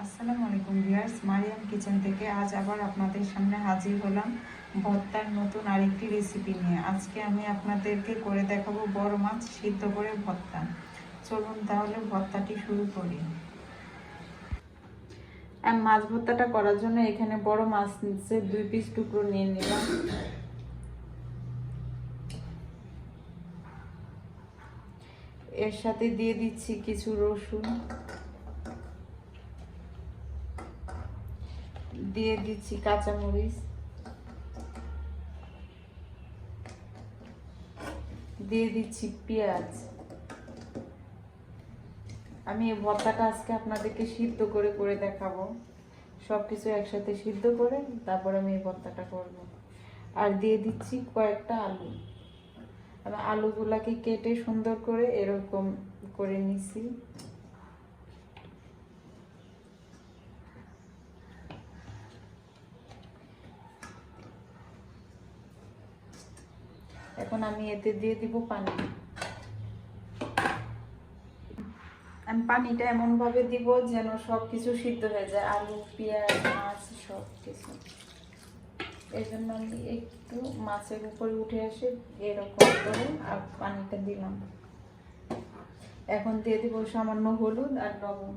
আসসালামু আলাইকুম viewers, Mariam kitchen থেকে আজ আবার আপনাদের সামনে হাজির হলাম ভর্তার নতুন আরেকটি রেসিপি নিয়ে। আজকে আমি আপনাদেরকে করে দেখাবো বড় মাছ সিদ্ধ করে ভর্তা। চলুন তাহলে ভর্তাটি শুরু করি। আমি মাছ ভর্তাটা করার জন্য এখানে বড় মাছের 2 পিস টুকরো নিয়ে নিলাম। এর সাথে দিয়ে দিচ্ছি কিছু রসুন, দিয়ে দিচ্ছি কাঁচামরিচ, দিয়ে দিচ্ছি পেঁয়াজ। আমি এই ভর্তাটা আজকে আপনাদেরকে সিদ্ধ করে করে দেখাবো। সব কিছু একসাথে সিদ্ধ করে তারপর আমি এই ভর্তাটা করব। আর দিয়ে দিচ্ছি কয়েকটা আলু। আমি আলুগুলাকে কেটে সুন্দর করে এরকম করে নিছি। এখন আমি এতে দিয়ে দিব পানি। আমি পানিটা এমনভাবে দিব যেন সব কিছু সিদ্ধ হয়ে যায়, আলু, পেঁয়াজ, মাছ সব কিছু। এই জন্য আমি একটু মাছের উপরে উঠে আসে এরকম করে আর পানিটা দিলাম। এখন দিয়ে দিব সামান্য হলুদ আর লবণ।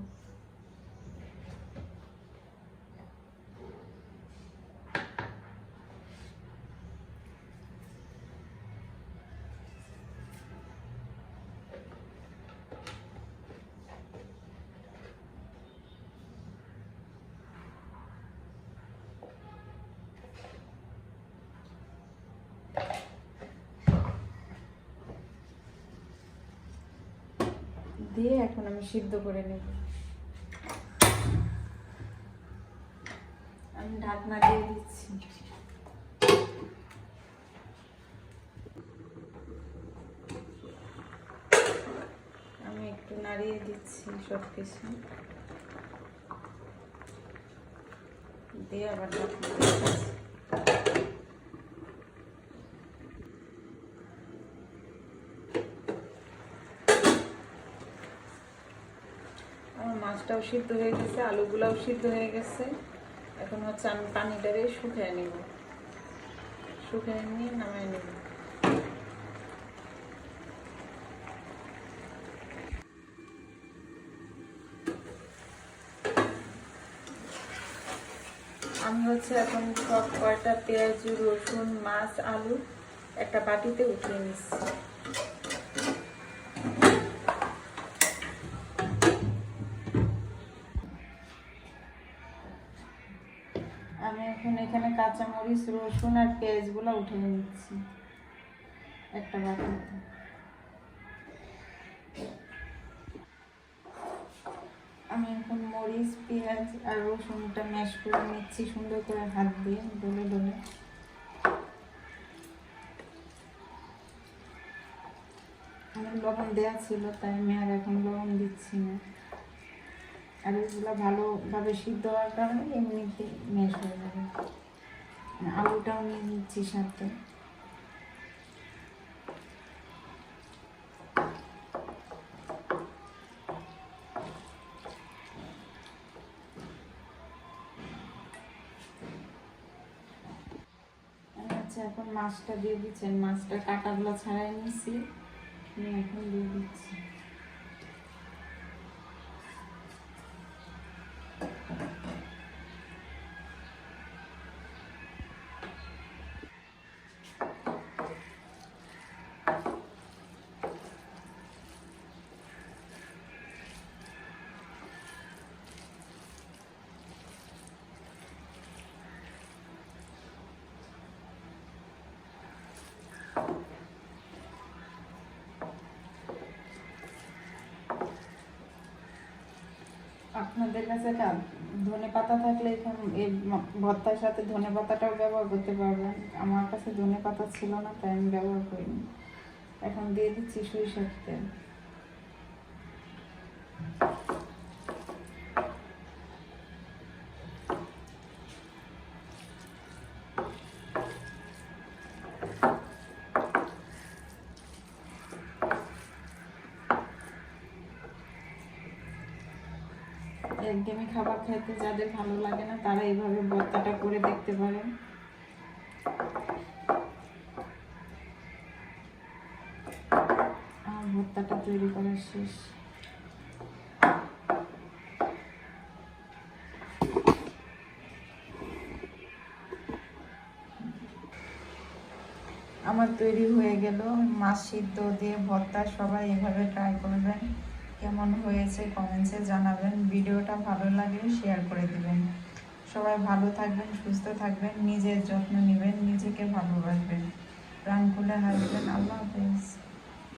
দিয়ে এখন আমি সিদ্ধ করে নেব। আমি ঢাকনা দিয়ে দিচ্ছি। আমি একটু নাড়িয়ে দিচ্ছি সব কিছু দিয়ে আবার ঢাকনা দিয়ে দিচ্ছি। আমার মাছটাও সিদ্ধ হয়ে গেছে, আলুগুলাও সিদ্ধ হয়ে গেছে। এখন হচ্ছে আমি পানিটারে শুকিয়ে নেব, শুকিয়ে নিয়ে নামিয়ে নেব। আমি হচ্ছে এখন সব কয়টা পেঁয়াজ, রসুন, মাছ, আলু একটা বাটিতে উঠিয়ে নিচ্ছি। আমি এখন এখানে কাঁচামরিচ, রসুন আর পেঁয়াজগুলো উঠিয়ে নিচ্ছি একটা বাটিতে। আমি এখন মরিচ, পেঁয়াজ আর রসুনটা ম্যাশ করে নিচ্ছি সুন্দর করে হাত দিয়ে ডলে ডলে। আমার লবণ দেওয়া ছিল তাই আমি আর এখন লবণ দিচ্ছি না। আর এগুলো ভালোভাবে সিদ্ধ হওয়ার কারণে এমনিতে ম্যাশ হয়ে যাবে। আলুটাও নিয়ে নিচ্ছি সাথে। আচ্ছা, এখন মাছটা দিয়ে দিচ্ছেন। মাছটা কাঁটাগুলো ছাড়াই নিচ্ছি, নিয়ে এখন দিয়ে দিচ্ছি। আপনাদের কাছে ধনে পাতা থাকলে এখানে এই ভর্তার সাথে ধনে পাতাটাও ব্যবহার করতে পারবেন। আমার কাছে ধনে পাতা ছিল না তাই আমি ব্যবহার করিনি। এখন দিয়ে দিচ্ছি সরিষার তেল। একঘেয়েমি খাবার খেতে যাদের ভালো লাগে না তারা এইভাবে ভর্তাটা করে দেখতে পারেন। আর ভর্তাটা তৈরি করা শেষ। আমার তৈরি হয়ে গেল মাছ সিদ্ধ দিয়ে ভর্তা। সবাই এভাবে ট্রাই করবেন, কেমন হয়েছে কমেন্টসে জানাবেন। ভিডিওটা ভালো লাগলে শেয়ার করে দিবেন। সবাই ভালো থাকবেন, সুস্থ থাকবেন, নিজের যত্ন নেবেন, নিজেকে ভালোবাসবেন, প্রাণ খুলে হাসবেন। আল্লাহ হাফেজ।